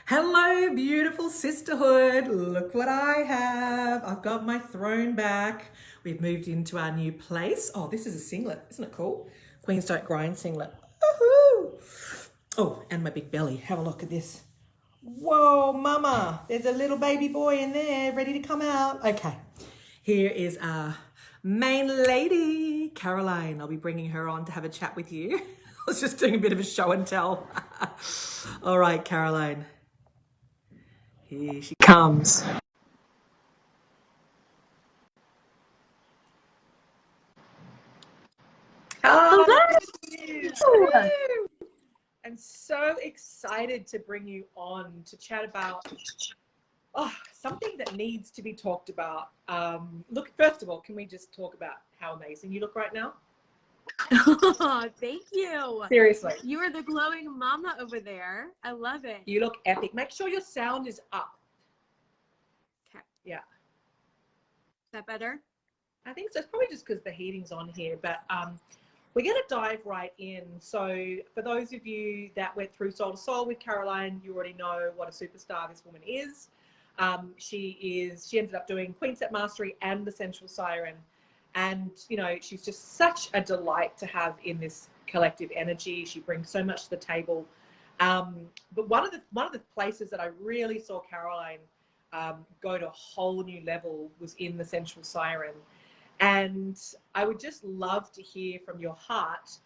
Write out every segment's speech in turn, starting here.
Hello, beautiful sisterhood. Look what I have. I've got my throne back. We've moved into our new place. Oh, this is a singlet. Isn't it cool? Queens Don't Grind singlet. Woohoo! Oh, and my big belly. Have a look at this. Whoa, mama. There's a little baby boy in there ready to come out. Okay. Here is our main lady, Caroline. I'll be bringing her on to have a chat with you. I was just doing a bit of a show and tell. All right, Caroline. Here she comes. Hi. Hello. I'm so excited to bring you on to chat about something that needs to be talked about. Look, first of all, can we just talk about how amazing you look right now? Oh, thank you. Seriously. You are the glowing mama over there. I love it. You look epic. Make sure your sound is up. Okay. Yeah. Is that better? I think so. It's probably just because the heating's on here, but we're going to dive right in. So for those of you that went through Soul to Soul with Caroline, you already know what a superstar this woman is. She ended up doing Queen Set Mastery and the Sensual Siren. And, you know, she's just such a delight to have in this collective energy. She brings so much to the table. But one of the places that I really saw Caroline go to a whole new level was in the Sensual Siren. And I would just love to hear from your heart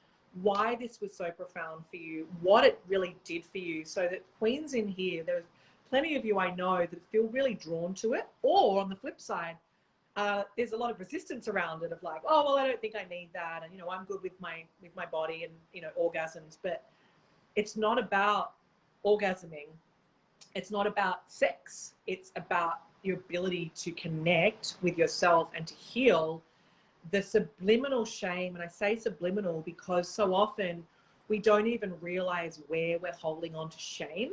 why this was so profound for you, what it really did for you, so that Queens in here, there's plenty of you I know that feel really drawn to it. Or on the flip side, there's a lot of resistance around it of like, oh, well, I don't think I need that. And, you know, I'm good with my body and, you know, orgasms. But it's not about orgasming. It's not about sex. It's about your ability to connect with yourself and to heal the subliminal shame. And I say subliminal because so often we don't even realize where we're holding on to shame.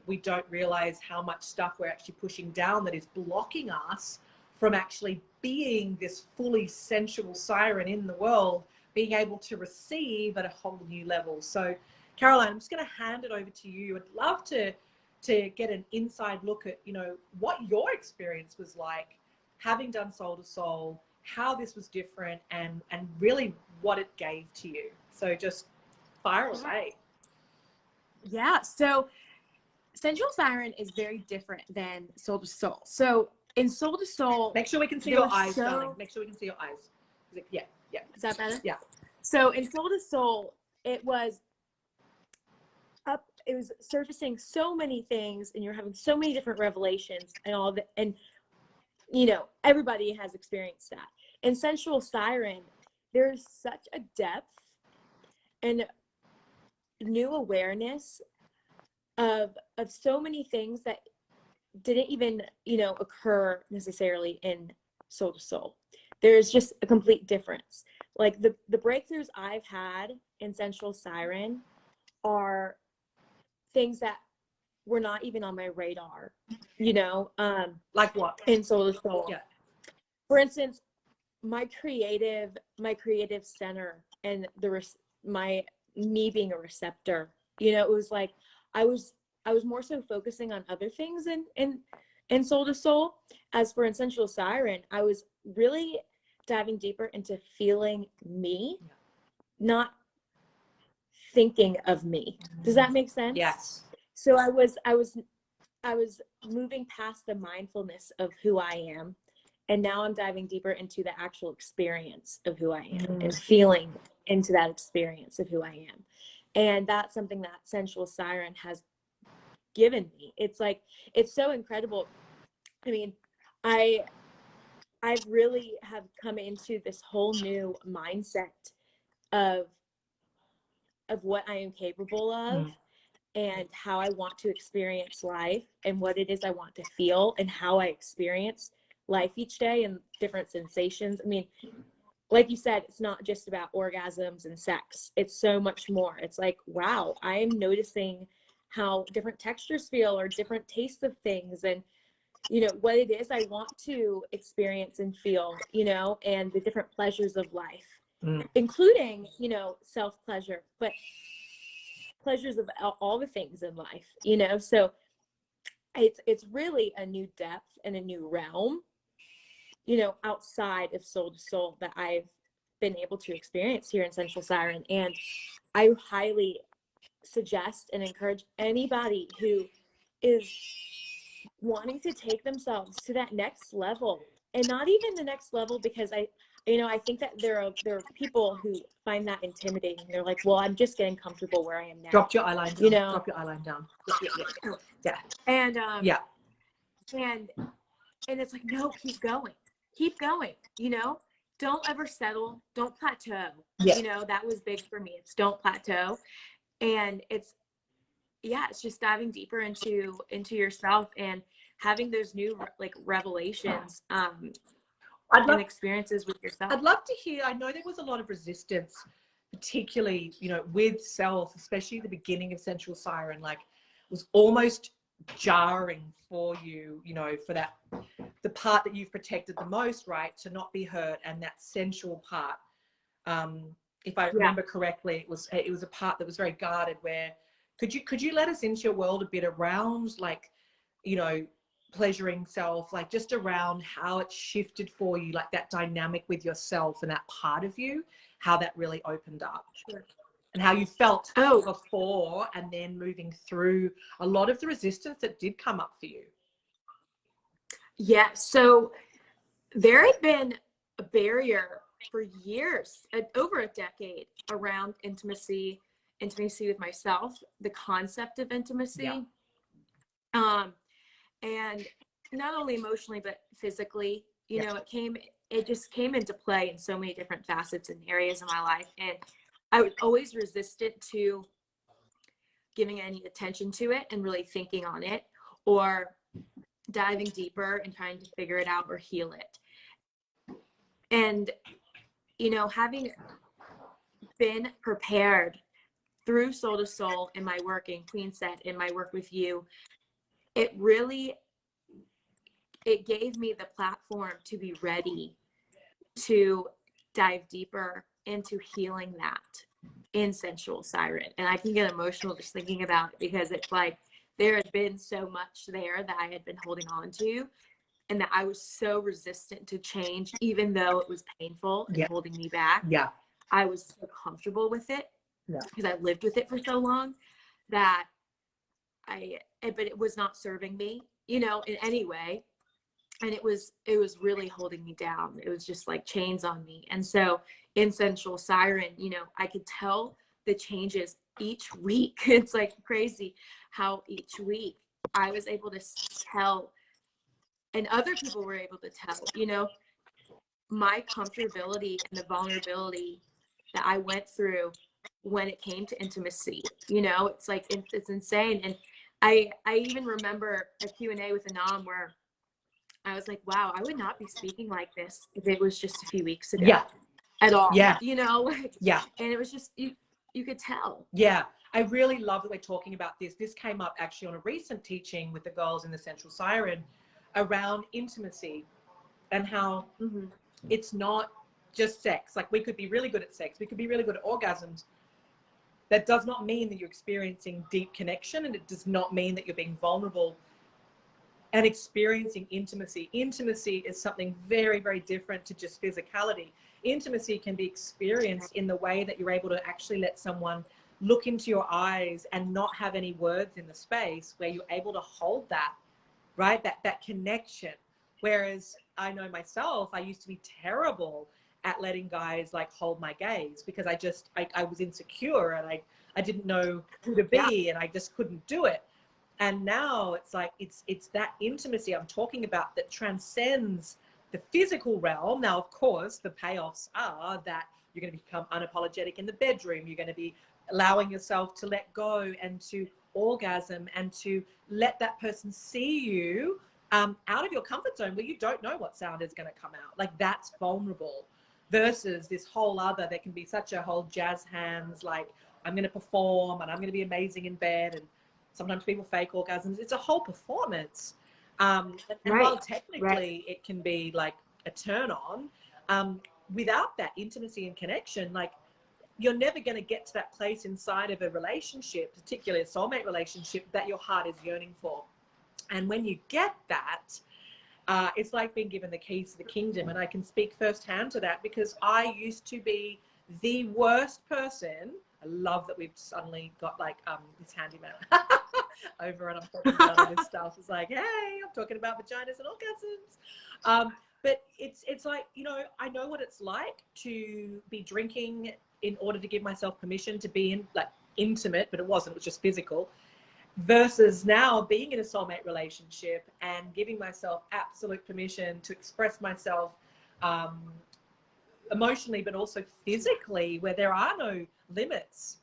We don't realize how much stuff we're actually pushing down that is blocking us from actually being this fully sensual siren in the world, being able to receive at a whole new level. So Caroline, I'm just going to hand it over to you. I'd love to get an inside look at, you know, what your experience was like having done Soul to Soul, how this was different, and really what it gave to you. So just fire away. Yeah. So Sensual Siren is very different than Soul to Soul. So in Soul to Soul, make sure we can see your eyes, darling. Make sure we can see your eyes. Yeah. Is that better? Yeah. So in Soul to Soul, it was surfacing so many things, and you're having so many different revelations and all that. And, you know, everybody has experienced that. In Sensual Siren, there's such a depth and new awareness of so many things that didn't even, you know, occur necessarily in Soul to Soul. There's just a complete difference. Like the breakthroughs I've had in Sensual Siren are things that were not even on my radar, you know. Like what? In Soul to Soul. Yeah. For instance, my creative center and me being a receptor, you know, it was like I was more so focusing on other things in Soul to Soul. As for Sensual Siren, I was really diving deeper into feeling me, not thinking of me. Does that make sense? Yes. So I was moving past the mindfulness of who I am, and now I'm diving deeper into the actual experience of who I am and feeling into that experience of who I am. And that's something that Sensual Siren has given me. It's like, it's so incredible. I mean, I really have come into this whole new mindset of what I am capable of and how I want to experience life and what it is I want to feel and how I experience life each day and different sensations. I mean, like you said, it's not just about orgasms and sex. It's so much more. It's like, wow, I am noticing how different textures feel or different tastes of things, and, you know, what it is I want to experience and feel, you know, and the different pleasures of life, including, you know, self-pleasure. But pleasures of all the things in life, you know? So it's really a new depth and a new realm, you know, outside of soul to soul that I've been able to experience here in Sensual Siren. And I highly suggest and encourage anybody who is wanting to take themselves to that next level, and not even the next level, because I think that there are people who find that intimidating. They're like, well, I'm just getting comfortable where I am now. Drop your eyeline down. You know? Drop your eyeline down. Yeah. And yeah. And it's like, no, keep going, you know, don't ever settle, don't plateau. Yeah. You know, that was big for me. It's don't plateau. And it's just diving deeper into yourself and having those new like revelations and experiences with yourself. I'd love to hear, I know there was a lot of resistance, particularly, you know, with self, especially the beginning of Sensual Siren, like was almost jarring for you, you know, for that, the part that you've protected the most, right, to not be hurt, and that sensual part. If I remember correctly, it was a part that was very guarded. Where could you let us into your world a bit around, like, you know, pleasuring self, like just around how it shifted for you, like that dynamic with yourself and that part of you, how that really opened up? Sure. And how you felt before, and then moving through a lot of the resistance that did come up for you. Yeah, so there had been a barrier for years, over a decade, around intimacy with myself, the concept of intimacy. And not only emotionally, but physically, you know, it just came into play in so many different facets and areas of my life. And I was always resistant to giving any attention to it and really thinking on it, or diving deeper and trying to figure it out or heal it. And, you know, having been prepared through Soul to Soul in my work in Queen Set, in my work with you, it gave me the platform to be ready to dive deeper into healing that in Sensual Siren. And I can get emotional just thinking about it, because it's like there had been so much there that I had been holding on to, and that I was so resistant to change, even though it was painful and holding me back. I was so comfortable with it because I lived with it for so long that but it was not serving me, you know, in any way. And it was really holding me down. It was just like chains on me. And so in Sensual Siren, you know, I could tell the changes each week. It's like crazy how each week I was able to tell, and other people were able to tell, you know, my comfortability and the vulnerability that I went through when it came to intimacy. You know, it's like, it's insane. And I even remember a Q&A with Anam where I was like, wow, I would not be speaking like this if it was just a few weeks ago at all. You know, like, and it was just, you could tell. I really love that we're talking about this. This came up actually on a recent teaching with the girls in the Sensual Siren around intimacy, and how it's not just sex. Like, we could be really good at sex, we could be really good at orgasms. That does not mean that you're experiencing deep connection, and it does not mean that you're being vulnerable and experiencing intimacy. Intimacy is something very, very different to just physicality. Intimacy can be experienced in the way that you're able to actually let someone look into your eyes and not have any words in the space, where you're able to hold that, right? That connection. Whereas I know myself, I used to be terrible at letting guys like hold my gaze, because I was insecure, and I didn't know who to be, and I just couldn't do it. And now it's like, it's that intimacy I'm talking about that transcends the physical realm. Now, of course, the payoffs are that you're going to become unapologetic in the bedroom. You're going to be allowing yourself to let go and to orgasm, and to let that person see you out of your comfort zone, where you don't know what sound is going to come out. Like, that's vulnerable, versus this whole other, there can be such a whole jazz hands, like, I'm going to perform and I'm going to be amazing in bed, and sometimes people fake orgasms. It's a whole performance. And while technically it can be like a turn on, without that intimacy and connection, like, you're never going to get to that place inside of a relationship, particularly a soulmate relationship, that your heart is yearning for. And when you get that, it's like being given the keys to the kingdom. And I can speak firsthand to that, because I used to be the worst person. I love that we've suddenly got like this handyman over, and I'm talking about all this stuff. It's like, hey, I'm talking about vaginas and orgasms. But it's like, you know, I know what it's like to be drinking in order to give myself permission to be in, like, intimate, but it wasn't, it was just physical, versus now being in a soulmate relationship and giving myself absolute permission to express myself emotionally, but also physically, where there are no limits.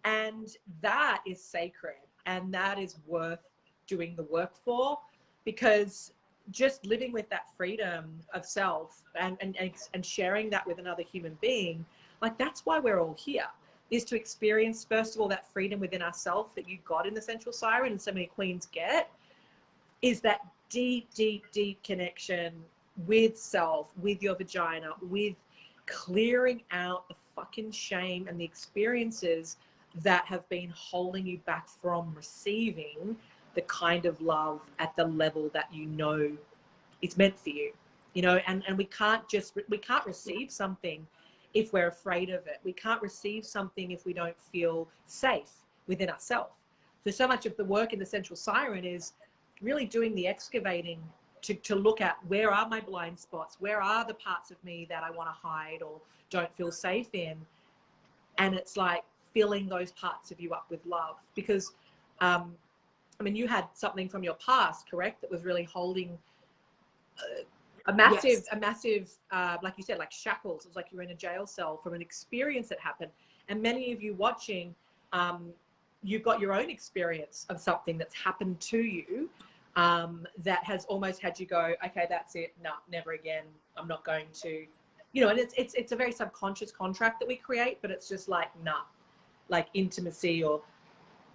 And that is sacred, and that is worth doing the work for, because just living with that freedom of self and sharing that with another human being, like, that's why we're all here, is to experience, first of all, that freedom within ourselves that you got in the Sensual Siren, and so many queens get, is that deep, deep, deep connection with self, with your vagina, with clearing out the fucking shame and the experiences that have been holding you back from receiving the kind of love at the level that you know it's meant for you, you know. And we can't receive something if we're afraid of it. We can't receive something if we don't feel safe within ourselves. So much of the work in the Sensual Siren is really doing the excavating to look at, where are my blind spots? Where are the parts of me that I want to hide or don't feel safe in? And it's like filling those parts of you up with love. Because, I mean, you had something from your past, correct, that was really holding a massive, like you said, like shackles. It was like you were in a jail cell from an experience that happened. And many of you watching, you've got your own experience of something that's happened to you, that has almost had you go, okay, that's it. No, never again. I'm not going to, you know. And it's a very subconscious contract that we create, but it's just like, nah, like intimacy or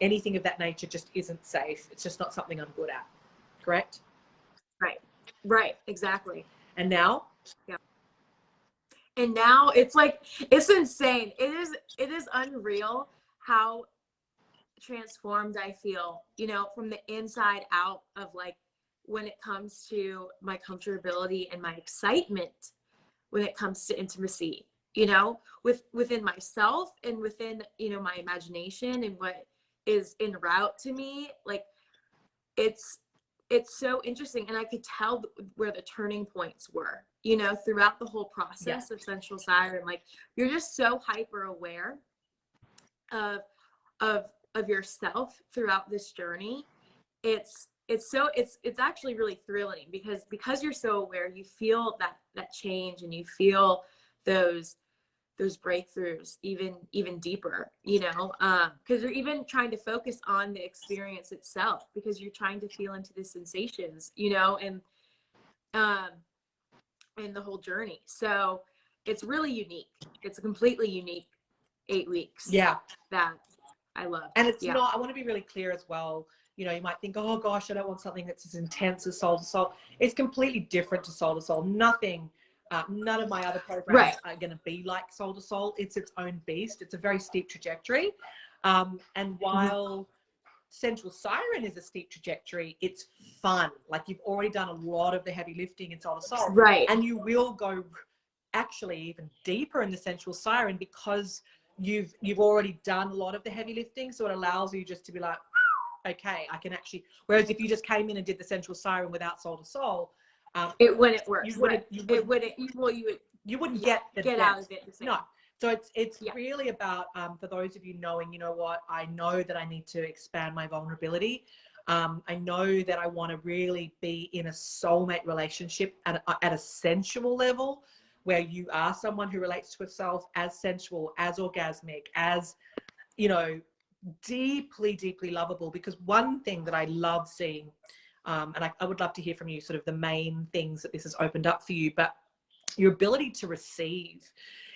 anything of that nature just isn't safe. It's just not something I'm good at. Correct? Right, exactly. And now? Yeah. And now it's like, it's insane. It is unreal how transformed I feel, you know, from the inside out, of like, when it comes to my comfortability and my excitement when it comes to intimacy, you know, within myself and within, you know, my imagination and what is en route to me. Like, it's so interesting. And I could tell where the turning points were, you know, throughout the whole process of Sensual Siren. Like, you're just so hyper aware of yourself throughout this journey. It's actually really thrilling, because you're so aware, you feel that change, and you feel those breakthroughs even deeper, you know, because you're even trying to focus on the experience itself, because you're trying to feel into the sensations, you know, and the whole journey. So it's really unique. It's a completely unique 8 weeks. Yeah. That I love. And it's not, I want to be really clear as well. You know, you might think, oh gosh, I don't want something that's as intense as Soul to Soul. It's completely different to Soul to Soul. Nothing, none of my other programs are going to be like Soul to Soul. It's its own beast. It's a very steep trajectory. And while Sensual Siren is a steep trajectory, it's fun. Like, you've already done a lot of the heavy lifting in Soul to Soul. Right. And you will go actually even deeper in the Sensual Siren, because you've already done a lot of the heavy lifting. So it allows you just to be like, okay, I can actually, whereas if you just came in and did the Sensual Siren without Soul to Soul, it wouldn't work. You wouldn't get the get depth. out of it the same. No. So it's really about, for those of you knowing, you know what, I know that I need to expand my vulnerability. I know that I want to really be in a soulmate relationship at a sensual level, where you are someone who relates to yourself as sensual, as orgasmic, as, you know, deeply, deeply lovable. Because one thing that I love seeing, and I would love to hear from you, sort of the main things that this has opened up for you, but your ability to receive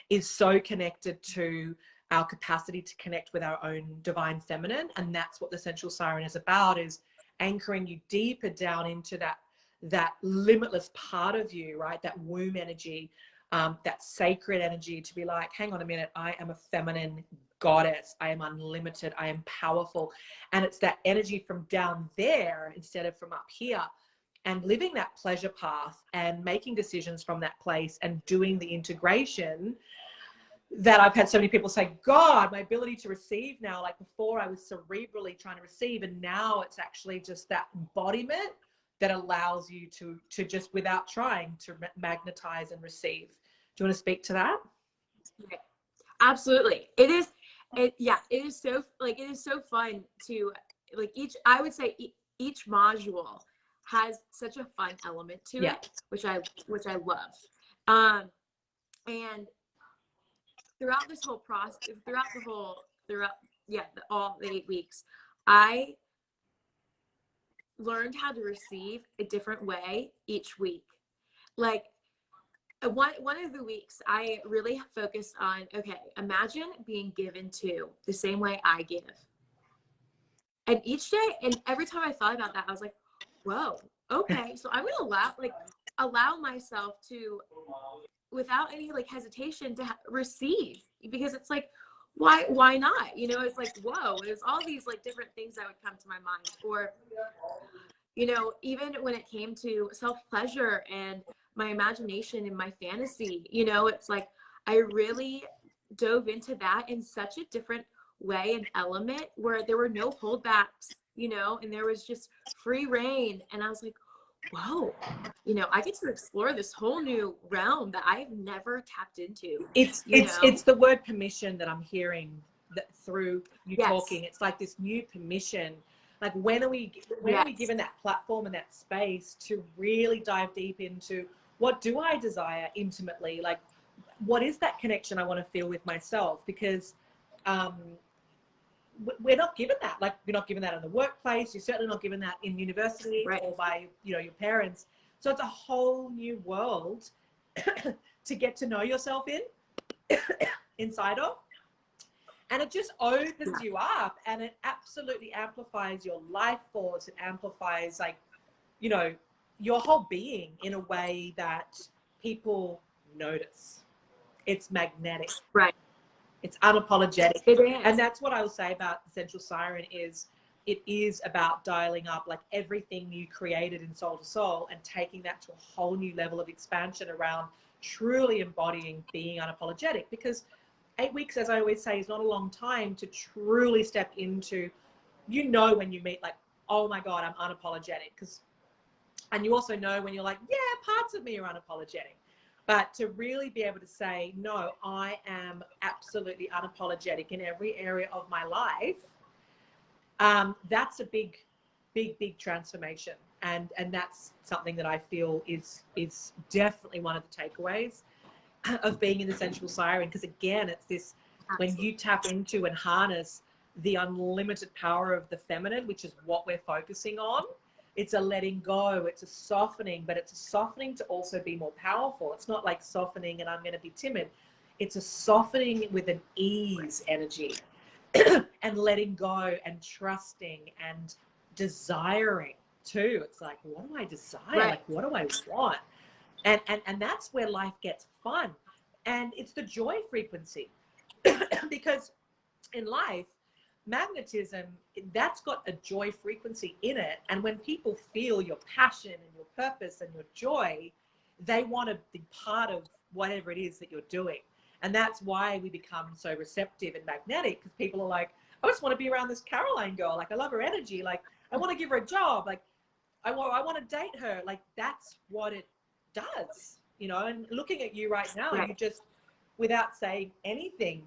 is so connected to our capacity to connect with our own divine feminine. And that's what the Sensual Siren is about, is anchoring you deeper down into that limitless part of you, right? That womb energy, that sacred energy to be like, hang on a minute, I am a feminine goddess. I am unlimited. I am powerful. And it's that energy from down there instead of from up here, and living that pleasure path and making decisions from that place and doing the integration that I've had so many people say, God, my ability to receive now, like before I was cerebrally trying to receive, and now it's actually just that embodiment that allows you to just, without trying, to magnetize and receive. Do you want to speak to that? Yeah, absolutely. It is so, like, it is so fun to, like, I would say each module has such a fun element to it, which I love. And throughout this whole process, all the 8 weeks, I learned how to receive a different way each week. Like, one of the weeks, I really focused on, okay, imagine being given to the same way I give. And each day, and every time I thought about that, I was like, whoa, okay, so I'm gonna allow myself to, without any like hesitation, to receive, because it's like, why not? You know, it's like, whoa, there's all these like different things that would come to my mind. Or, you know, even when it came to self-pleasure and my imagination and my fantasy, you know, it's like I really dove into that in such a different way and element, where there were no holdbacks, you know, and there was just free reign. And I was like, whoa, you know, I get to explore this whole new realm that I've never tapped into. It's the word permission that I'm hearing through you talking. It's like this new permission. Like, when are we given that platform and that space to really dive deep into, what do I desire intimately? Like, what is that connection I want to feel with myself? Because we're not given that. Like, you're not given that in the workplace. You're certainly not given that in university or by, you know, your parents. So it's a whole new world to get to know yourself inside of. And it just opens you up, and it absolutely amplifies your life force. It amplifies, like, you know, your whole being in a way that people notice. It's magnetic. Right. It's unapologetic. It is. And that's what I will say about the Sensual Siren is, it is about dialing up like everything you created in Soul to Soul and taking that to a whole new level of expansion around truly embodying being unapologetic. Because 8 weeks, as I always say, is not a long time to truly step into, you know, when you meet, like, oh my God, I'm unapologetic. And you also know when you're like, yeah, parts of me are unapologetic. But to really be able to say, no, I am absolutely unapologetic in every area of my life, that's a big transformation. And that's something that I feel is definitely one of the takeaways of being in the Sensual Siren. Because again, it's this, when you tap into and harness the unlimited power of the feminine, which is what we're focusing on, it's a letting go, it's a softening, but it's a softening to also be more powerful. It's not like softening and I'm going to be timid. It's a softening with an ease energy and letting go and trusting and desiring too. It's like, what do I desire? Right. Like, what do I want? And that's where life gets fun. And it's the joy frequency. Because in life, magnetism, that's got a joy frequency in it. And when people feel your passion and your purpose and your joy, they want to be part of whatever it is that you're doing. And that's why we become so receptive and magnetic, because people are like, I just want to be around this Caroline girl. Like, I love her energy. Like, I want to give her a job. Like, I want to date her. Like, that's what it does, you know. And looking at you right now, you just, without saying anything,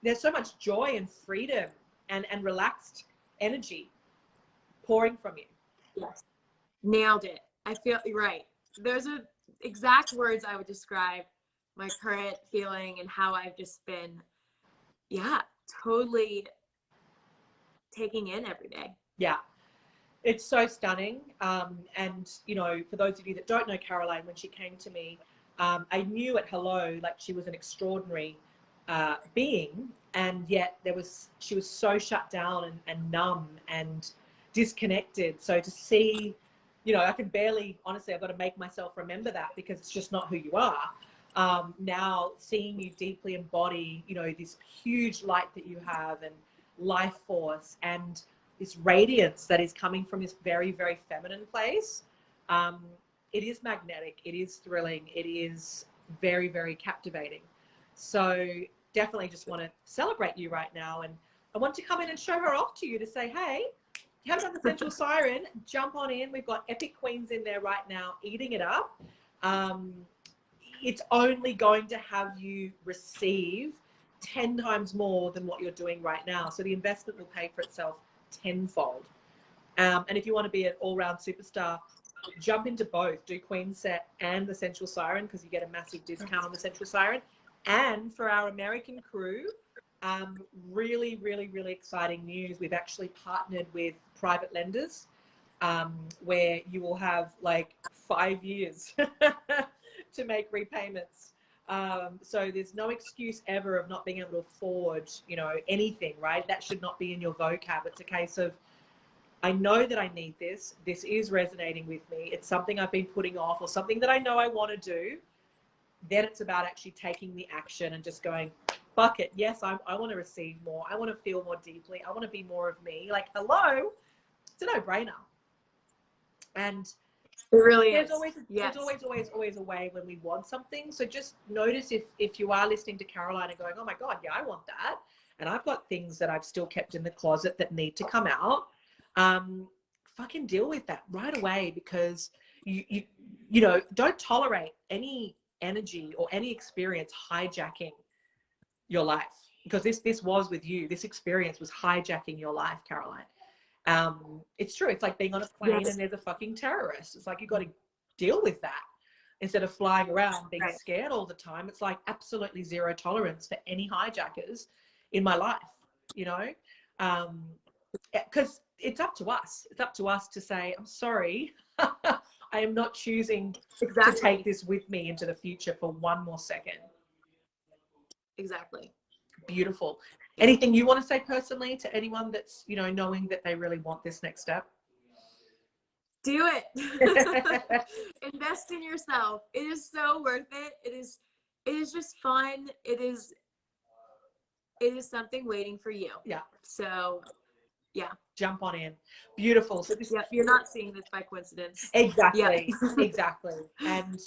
there's so much joy and freedom and relaxed energy pouring from you. Yes. Nailed it. I feel right. Those are exact words I would describe my current feeling and how I've just been, totally taking in every day. Yeah. It's so stunning. And, you know, for those of you that don't know Caroline, when she came to me, I knew at hello, like, she was an extraordinary being, and yet she was so shut down and numb and disconnected. So to see, you know, I can barely, honestly, I've got to make myself remember that, because it's just not who you are. now seeing you deeply embody, you know, this huge light that you have and life force and this radiance that is coming from this very, very feminine place. It is magnetic. It is thrilling. It is very, very captivating. So definitely just want to celebrate you right now. And I want to come in and show her off to you to say, hey, you haven't done the Sensual Siren, jump on in. We've got epic queens in there right now eating it up. It's only going to have you receive 10 times more than what you're doing right now. So the investment will pay for itself tenfold. And if you want to be an all-round superstar, jump into both. Do Queen Set and the Sensual Siren, because you get a massive discount on the Sensual Siren. And for our American crew, really, really, really exciting news. We've actually partnered with private lenders, where you will have like 5 years to make repayments. So there's no excuse ever of not being able to afford, you know, anything, right? That should not be in your vocab. It's a case of, I know that I need this. This is resonating with me. It's something I've been putting off or something that I know I want to do. Then it's about actually taking the action and just going, fuck it. Yes, I want to receive more. I want to feel more deeply. I want to be more of me. Like, hello, it's a no-brainer. And it really there's is. Always, yes. There's always a way when we want something. So just notice if you are listening to Caroline and going, oh my God, yeah, I want that. And I've got things that I've still kept in the closet that need to come out. Fucking deal with that right away, because you know, don't tolerate any energy or any experience hijacking your life, because this was with you. This experience was hijacking your life, Caroline. It's true. It's like being on a plane Yes. and there's a fucking terrorist. It's like, you got to deal with that instead of flying around being scared all the time. It's like absolutely zero tolerance for any hijackers in my life, you know, because it's up to us. It's up to us to say, I'm sorry. I am not choosing to take this with me into the future for one more second. Exactly. Beautiful. Anything you want to say personally to anyone that's, you know, knowing that they really want this next step? Do it. Invest in yourself. It is so worth it. It is just fun. It is something waiting for you. Yeah. So yeah, jump on in. Beautiful. So this, you're not seeing this by coincidence. Exactly. Exactly. And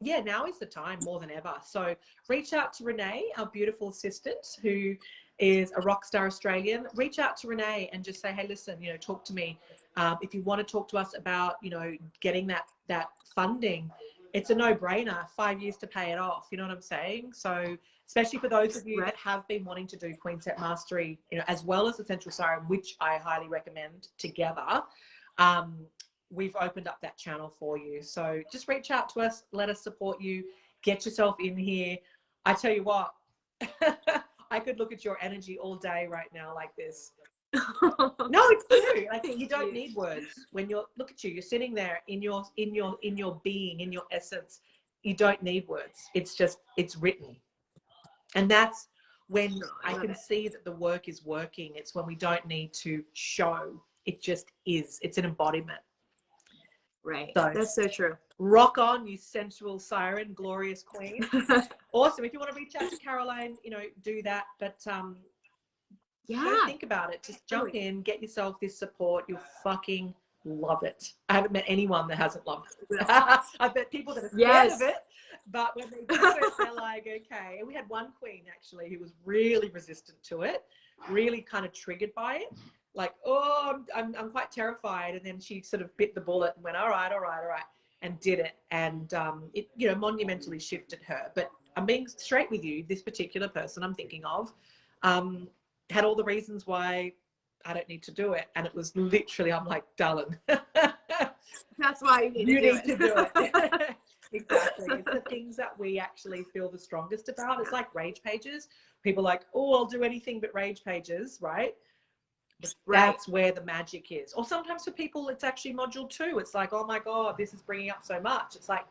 yeah, now is the time more than ever. So reach out to Renee, our beautiful assistant, who is a rock star Australian. Reach out to Renee and just say, hey, listen, you know, talk to me. If you want to talk to us about, you know, getting that funding, it's a no-brainer. 5 years to pay it off. You know what I'm saying? So especially for those of you that have been wanting to do Queen Set Mastery, you know, as well as the Sensual Siren, which I highly recommend together, we've opened up that channel for you. So just reach out to us, let us support you, get yourself in here. I tell you what, I could look at your energy all day right now like this. No, it's true. I think you don't need words. When you're, look at you, you're sitting there in your being, in your essence. You don't need words. It's just, it's written. And that's when I can see that the work is working. It's when we don't need to show. It just is. It's an embodiment. Right. So, that's so true. Rock on, you sensual siren, glorious queen. Awesome. If you want to reach out to Caroline, you know, do that. But don't think about it. Just jump in, get yourself this support. You'll fucking love it. I haven't met anyone that hasn't loved it. I've met people that are scared of it, but when they do it, they're like, okay. And we had one queen actually who was really resistant to it, really kind of triggered by it. Like, oh, I'm quite terrified. And then she sort of bit the bullet and went, all right, and did it. And it, you know, monumentally shifted her. But I'm being straight with you. This particular person I'm thinking of had all the reasons why I don't need to do it. And it was literally, I'm like, darling. That's why you need to do it. Exactly. It's the things that we actually feel the strongest about. It's like rage pages. People are like, oh, I'll do anything but rage pages, right? That's where the magic is. Or sometimes for people, it's actually module 2. It's like, oh my God, this is bringing up so much. It's like,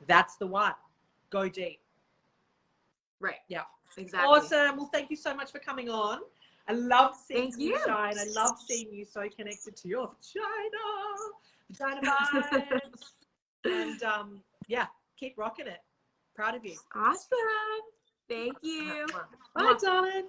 that's the one. Go deep. Right. Yeah. Exactly. Awesome. Well, thank you so much for coming on. I love seeing you shine. I love seeing you so connected to your vagina vibes. And yeah, Keep rocking it. Proud of you. Awesome. Thank you. Bye, darling.